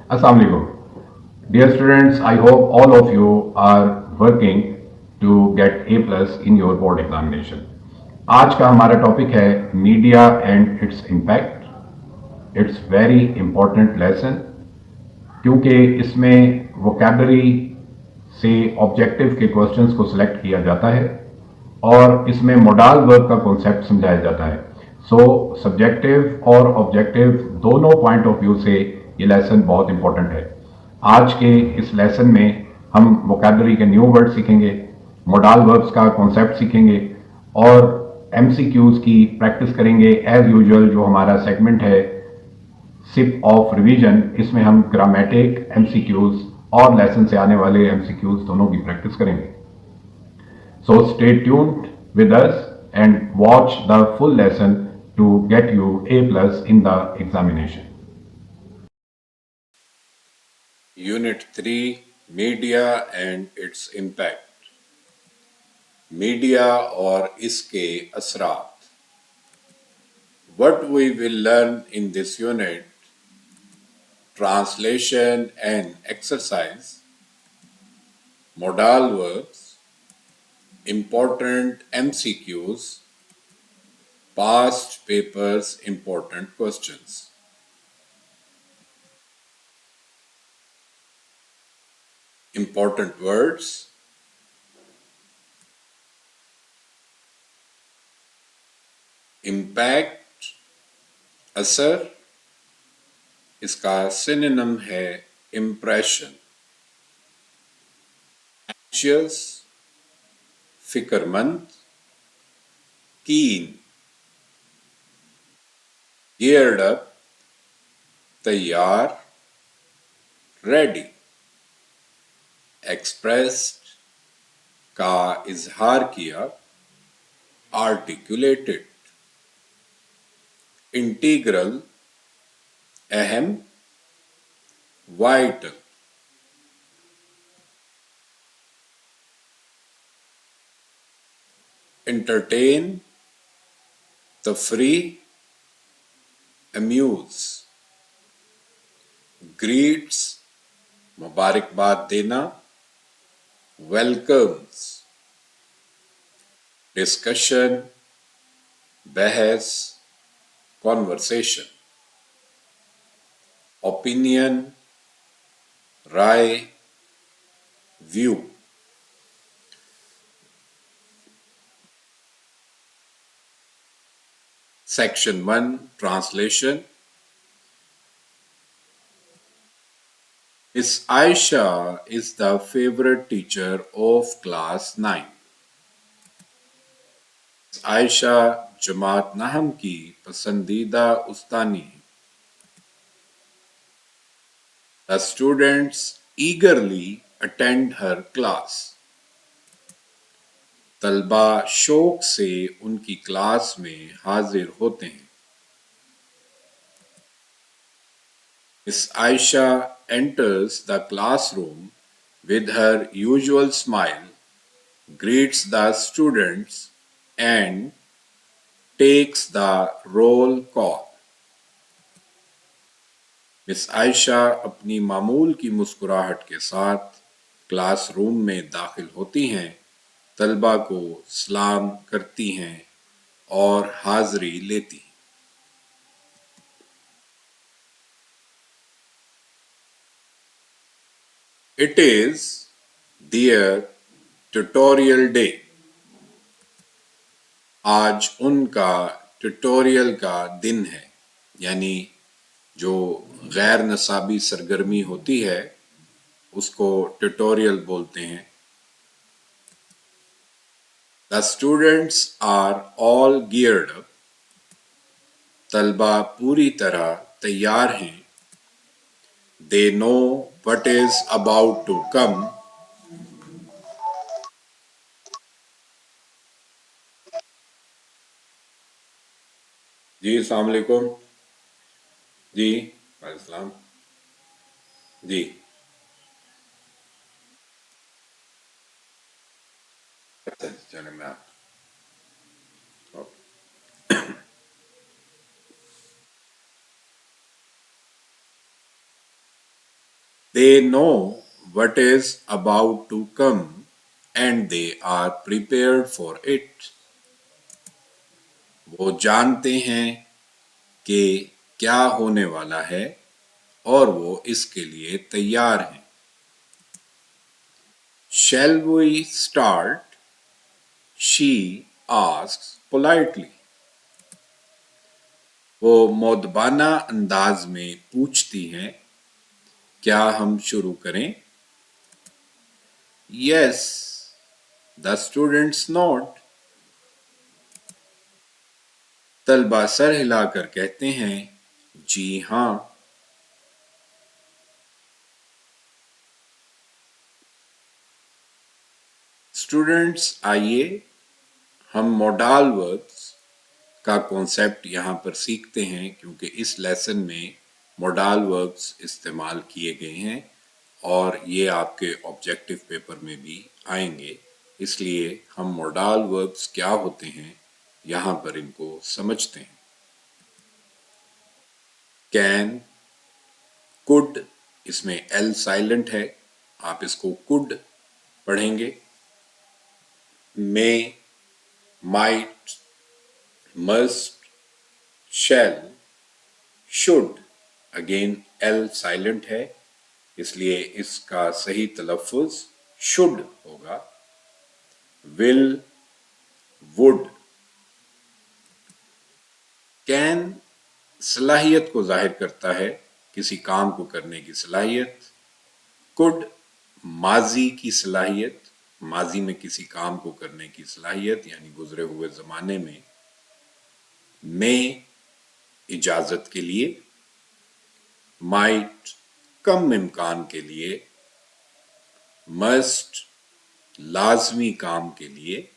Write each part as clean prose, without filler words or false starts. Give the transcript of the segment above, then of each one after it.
Assalamu alaikum. Dear students, I hope all of you are working to get A plus in your board examination. आज का हमारा topic है media and its impact. It's very important lesson क्योंकि इसमें vocabulary से objective के questions को select किया जाता है और इसमें मोडाल वर्ब का कॉन्सेप्ट समझाया जाता है. सो सब्जेक्टिव और ऑब्जेक्टिव दोनों पॉइंट ऑफ व्यू से ये लेसन बहुत इंपॉर्टेंट है. आज के इस लेसन में हम वोकेबलरी के न्यू वर्ड सीखेंगे, मोडाल वर्ब्स का कॉन्सेप्ट सीखेंगे और एमसीक्यूज की प्रैक्टिस करेंगे. एज यूजुअल जो हमारा सेगमेंट है सिप ऑफ रिवीजन, इसमें हम ग्रामेटिक एमसीक्यूज और लेसन से आने वाले एमसीक्यूज दोनों की प्रैक्टिस करेंगे. So stay tuned with us and watch the full lesson to get you A plus in the examination. Unit 3 Media and its Impact. Media और इसके असरात. What we will learn in this unit: translation and exercise, modal verbs, important MCQs, past papers important questions. Important words: impact, असर, इसका synonym है impression. Anxious, फिक्रमंद, keen. Geared up, तैयार, ready. Expressed, का इजहार किया, articulated. Integral, अहम, vital. Entertain, तफरीह, amuse. Greets, मुबारकबाद देना, welcomes. Discussion, बहस, conversation. Opinion, Rai, view. Section 1 Translation. Miss Aisha is the favorite teacher of class 9. Ayesha जमात नहम की पसंदीदा उस्तानी है. The students eagerly attend her class. तलबा शौक से उनकी क्लास में हाजिर होते हैं. Miss Aisha enters the classroom with her usual smile, greets the students and takes the roll call. Miss Ayesha अपनी मामूल की मुस्कुराहट के साथ क्लास रूम में दाखिल होती हैं, तलबा को सलाम करती हैं और हाज़री लेती हैं. It is their tutorial day. आज उनका ट्यूटोरियल का दिन है, यानी जो गैर नसाबी सरगर्मी होती है उसको ट्यूटोरियल बोलते हैं. The students are all geared up. तलबा पूरी तरह तैयार हैं. They know what is about to come. जी अस्सलाम वालेकुम. जी वालेकुम जी. अच्छा चलो मैं They know what is about to come and they are prepared for it. वो जानते हैं कि क्या होने वाला है और वो इसके लिए तैयार हैं. Shall we start? She asks politely. वो मोदबाना अंदाज में पूछती हैं, क्या हम शुरू करें? Yes, the students nod. तलबा सर हिलाकर कहते हैं, जी हाँ. स्टूडेंट्स, आइए हम मोडाल वर्ब्स का कॉन्सेप्ट यहाँ पर सीखते हैं, क्योंकि इस लेसन में मोडाल वर्ब्स इस्तेमाल किए गए हैं और ये आपके ऑब्जेक्टिव पेपर में भी आएंगे. इसलिए हम मोडाल वर्ब्स क्या होते हैं यहाँ पर इनको समझते हैं. कैन, कुड, इसमें एल साइलेंट है, आप इसको कुड पढ़ेंगे. May, might, must, shall, should, again L silent है, इसलिए इसका सही तलफ़ुज़ शुड होगा. Will, would. कैन सलाहियत को जाहिर करता है, किसी काम को करने की सलाहियत. कुड माजी की सलाहियत, माजी में किसी काम को करने की सलाहियत यानी गुजरे हुए ज़माने में. मे इजाज़त के लिए. माइट कम इम्कान के लिए. मस्ट लाजमी काम के लिए.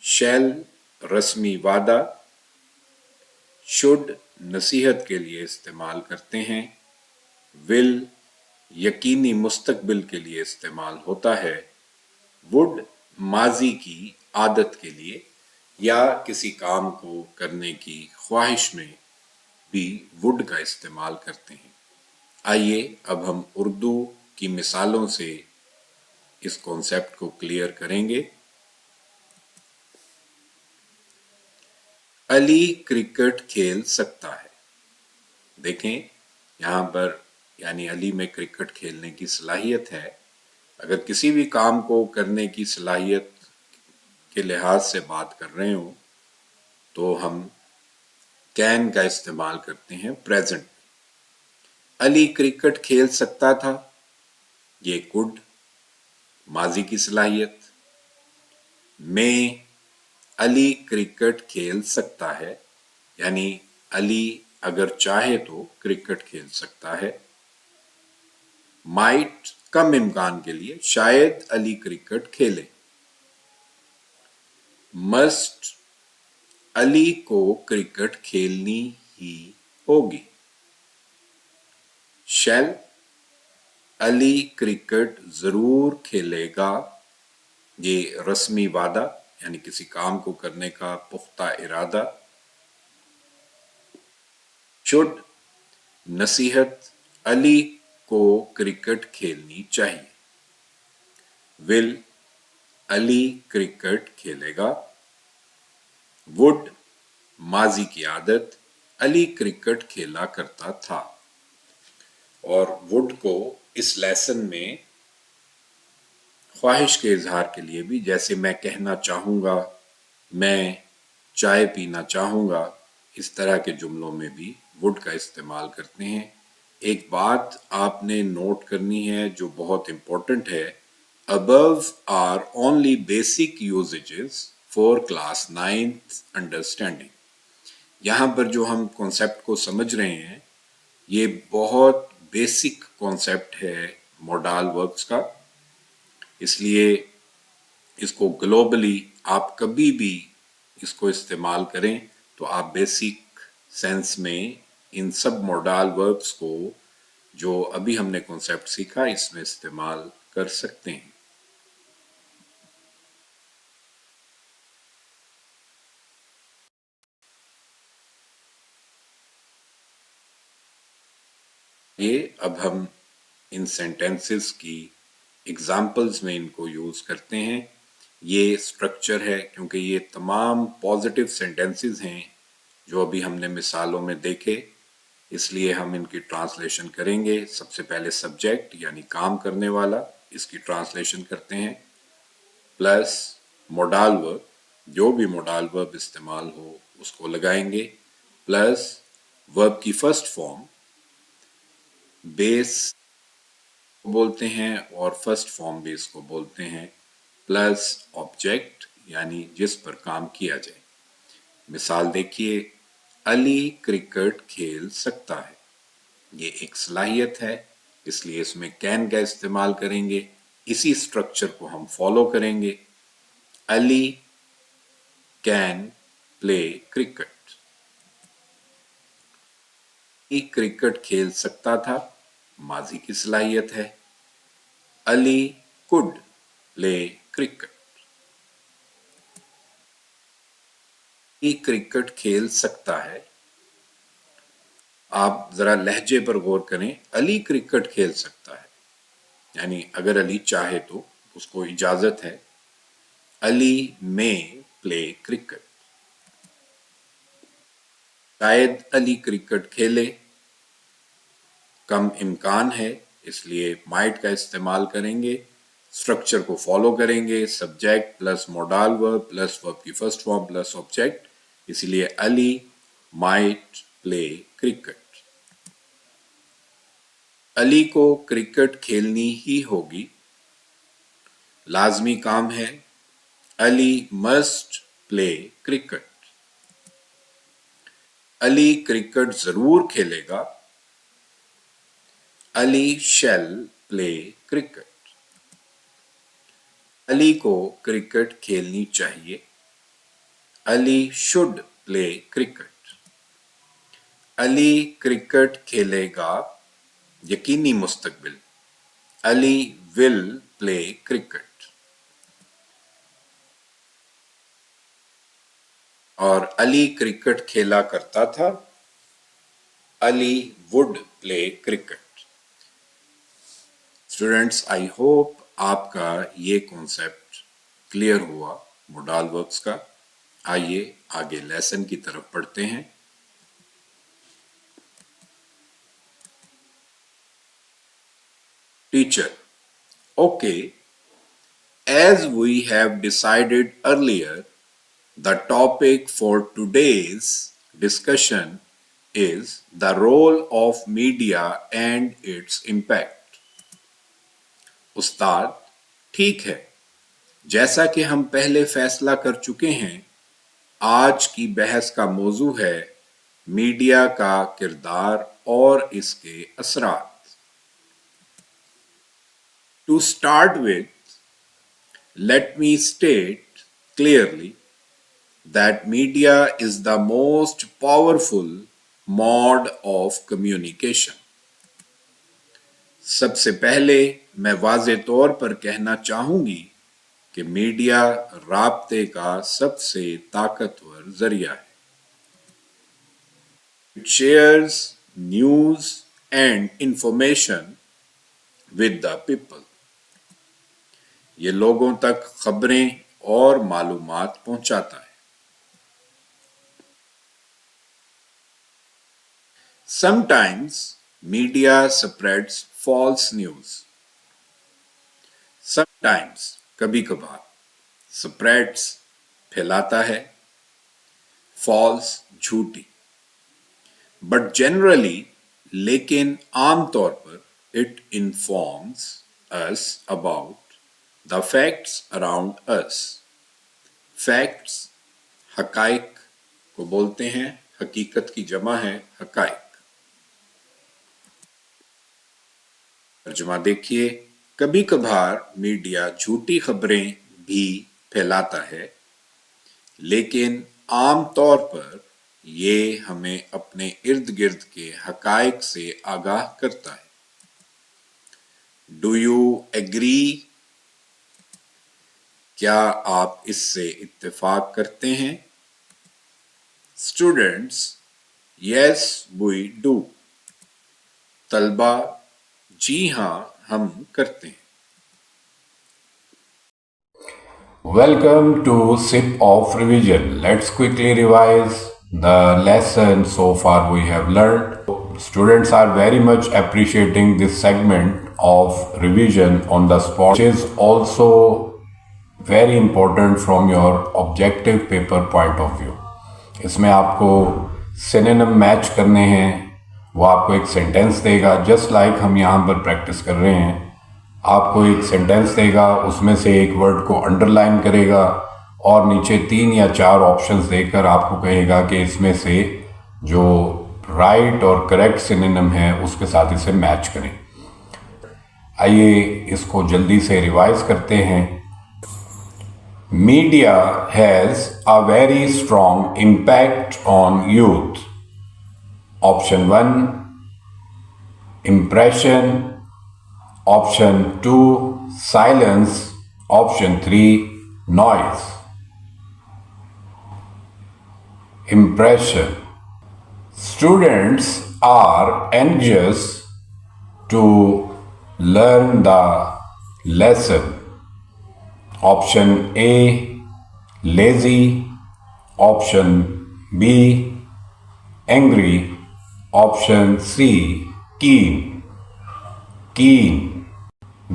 शैल रस्मी वादा. शुड नसीहत के लिए इस्तेमाल करते हैं. विल यकीनी मुस्तकबिल के लिए इस्तेमाल होता है. वुड माजी की आदत के लिए या किसी काम को करने की ख्वाहिश में भी वुड का इस्तेमाल करते हैं. आइए अब हम उर्दू की मिसालों से इस कॉन्सेप्ट को क्लियर करेंगे. अली क्रिकेट खेल सकता है. देखें यहाँ पर यानी अली में क्रिकेट खेलने की सलाहियत है. अगर किसी भी काम को करने की सलाहियत के लिहाज से बात कर रहे हो तो हम कैन का इस्तेमाल करते हैं प्रेजेंट. अली क्रिकेट खेल सकता था, ये कुड माजी की सलाहियत. में अली क्रिकेट खेल सकता है यानी अली अगर चाहे तो क्रिकेट खेल सकता है. माइट कम इम्कान के लिए, शायद अली क्रिकेट खेले. मस्ट अली को क्रिकेट खेलनी ही होगी. शैल अली क्रिकेट जरूर खेलेगा, ये रस्मी वादा यानी किसी काम को करने का पुख्ता इरादा. शुड नसीहत अली को क्रिकेट खेलनी चाहिए. विल अली क्रिकेट खेलेगा. वुड माजी की आदत, अली क्रिकेट खेला करता था. और वुड को इस लेसन में ख्वाहिश के इजहार के लिए भी, जैसे मैं कहना चाहूँगा, मैं चाय पीना चाहूँगा, इस तरह के जुमलों में भी वुड का इस्तेमाल करते हैं. एक बात आपने नोट करनी है जो बहुत इम्पोर्टेंट है. above are only basic usages for class 9th understanding. यहाँ पर जो हम कॉन्सेप्ट को समझ रहे हैं ये बहुत बेसिक कॉन्सेप्ट है मोडाल वर्ब्स का, इसलिए इसको ग्लोबली आप कभी भी इसको इस्तेमाल करें तो आप बेसिक सेंस में इन सब मोडाल वर्ब्स को जो अभी हमने कॉन्सेप्ट सीखा इसमें इस्तेमाल कर सकते हैं. ये अब हम इन सेंटेंसेस की एग्जाम्पल्स में इनको यूज़ करते हैं। ये स्ट्रक्चर है क्योंकि ये तमाम पॉजिटिव सेंटेंसेस हैं जो अभी हमने मिसालों में देखे, इसलिए हम इनकी ट्रांसलेशन करेंगे। सबसे पहले सब्जेक्ट यानी काम करने वाला, इसकी ट्रांसलेशन करते हैं, प्लस मोडाल वर्ब, जो भी मोडाल वर्ब इस्तेमाल हो उसको लगाएंगे, प्लस वर्ब की फर्स्ट फॉर्म, बेस को बोलते हैं और फर्स्ट फॉर्म बेस को बोलते हैं, प्लस ऑब्जेक्ट यानी जिस पर काम किया जाए। मिसाल देखिए, अली क्रिकेट खेल सकता है। ये एक सलाहियत है, इसलिए इसमें कैन का इस्तेमाल करेंगे। इसी स्ट्रक्चर को हम फॉलो करेंगे। Ali can play cricket. Cricket खेल सकता था, माजी की सलाहियत है। Ali could play cricket. Cricket खेल सकता है। आप जरा लहजे पर गौर करें, अली क्रिकेट खेल सकता है यानी अगर अली चाहे तो उसको इजाजत है। अली में प्ले क्रिकेट। शायद अली क्रिकेट खेले, कम इम्कान है, इसलिए माइट का इस्तेमाल करेंगे। स्ट्रक्चर को फॉलो करेंगे, subject plus modal verb plus verb की फर्स्ट फॉर्म प्लस ऑब्जेक्ट, इसलिए Ali might play cricket. Ali को क्रिकेट खेलनी ही होगी, लाजमी काम है। Ali must play cricket. Ali cricket जरूर खेलेगा। Ali shall play cricket. Ali को क्रिकेट खेलनी चाहिए। Ali should play cricket. Ali cricket खेलेगा, यकीनी मुस्तकबिल। Ali will play cricket. और अली क्रिकेट खेला करता था। Ali would play cricket. Students, I hope आपका ये कॉन्सेप्ट क्लियर हुआ मोडाल वर्ब्स का। आइए आगे लेसन की तरफ पढ़ते हैं। Teacher, okay, as we have decided earlier, the topic for today's discussion is the role of media and its impact. उस्ताद, ठीक है, जैसा कि हम पहले फैसला कर चुके हैं, आज की बहस का मौजू है मीडिया का किरदार और इसके असरात। To start with, let me state clearly that media is the most powerful mode of communication. सबसे पहले मैं वाज़े तौर पर कहना चाहूंगी कि मीडिया राब्ते का सबसे ताकतवर जरिया है। It shares news and information with the people. ये लोगों तक खबरें और मालूमात पहुंचाता है। Sometimes media spreads false news. Sometimes कभी कभार spreads फैलाता है, false झूठी, but generally लेकिन आमतौर पर it informs us about the facts around us. Facts हकाइक को बोलते हैं, हकीकत की जमा है हकाइक। तर्जुमा देखिए, कभी कभार मीडिया झूठी खबरें भी फैलाता है, लेकिन आम तौर पर ये हमें अपने इर्द गिर्द के हकाइक से आगाह करता है। Do you agree? क्या आप इससे इत्तेफाक करते हैं? Students, yes we do. तलबा, जी हाँ हम करते हैं। Welcome to Sip of Revision. Let's quickly revise the lesson so far we have learned. Students are very much appreciating this segment of revision on the spot, which is also very important from your objective paper point of view. इसमें आपको synonym match करने हैं, वो आपको एक sentence देगा, just like हम यहाँ पर प्रैक्टिस कर रहे हैं। आपको एक सेंटेंस देगा, उसमें से एक वर्ड को अंडरलाइन करेगा और नीचे 3 या 4 ऑप्शंस देकर आपको कहेगा कि इसमें से जो राइट और करेक्ट सिनोनिम है उसके साथ इसे मैच करें। आइए इसको जल्दी से रिवाइज करते हैं। Media has a very strong impact on youth. Option 1 impression, Option 2 silence, Option 3 noise. Impression. Students are anxious to learn the lesson. Option A lazy, Option B angry, Option C keen.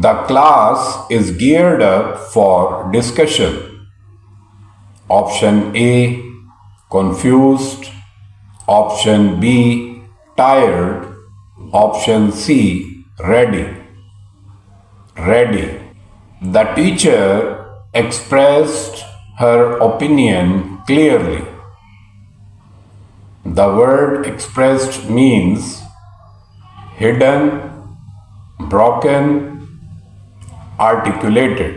The class is geared up for discussion. Option A confused, Option B tired, Option C ready. The teacher expressed her opinion clearly. The word expressed means hidden, broken, articulated.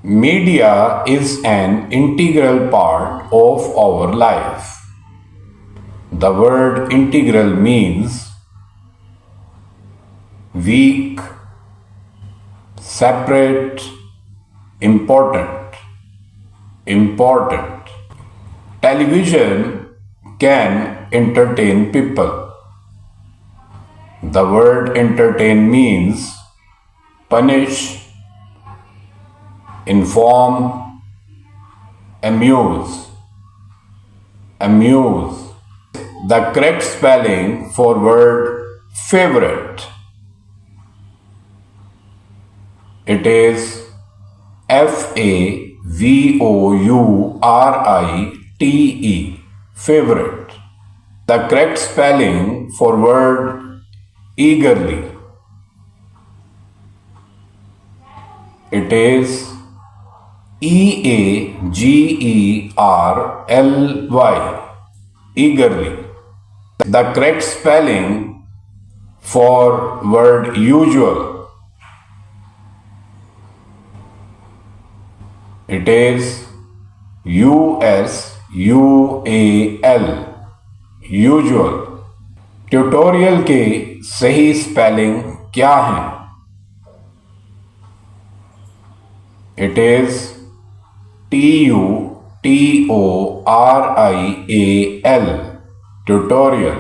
Media is an integral part of our life. The word integral means weak, separate, important. Television can entertain people. The word entertain means punish, inform, amuse. The correct spelling for word favorite, it is FAVOURITE, favorite. The correct spelling for word eagerly, it is EAGERLY, eagerly. The correct spelling for word usual, it is USUAL, usual. Tutorial के सही spelling क्या है? It is TUTORIAL, tutorial.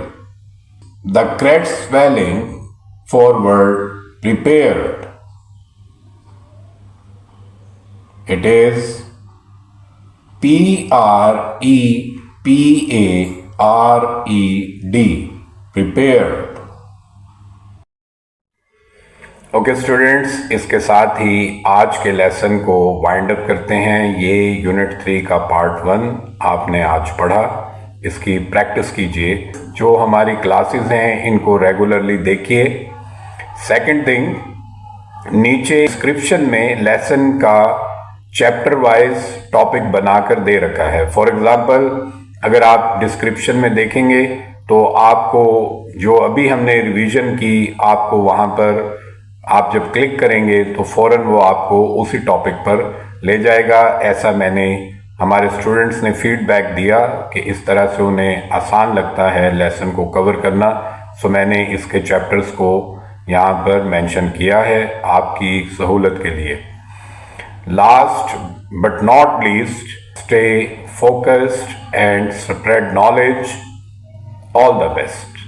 The correct spelling for word prepared, it is PREPARED, prepared. Okay students, इसके साथ ही आज के lesson को wind up करते हैं। ये यूनिट 3 का पार्ट 1 आपने आज पढ़ा, इसकी प्रैक्टिस कीजिए। जो हमारी क्लासेस हैं इनको रेगुलरली देखिए। सेकंड थिंग, नीचे डिस्क्रिप्शन में लेसन का चैप्टर वाइज टॉपिक बनाकर दे रखा है। फॉर एग्जांपल, अगर आप डिस्क्रिप्शन में देखेंगे तो आपको जो अभी हमने रिवीजन की, आपको वहाँ पर आप जब क्लिक करेंगे तो फौरन वो आपको उसी टॉपिक पर ले जाएगा। ऐसा हमारे स्टूडेंट्स ने फीडबैक दिया कि इस तरह से उन्हें आसान लगता है लेसन को कवर करना। सो मैंने इसके चैप्टर्स को यहाँ पर मेंशन किया है आपकी सहूलत के लिए। Last but not least, stay focused and spread knowledge. All the best.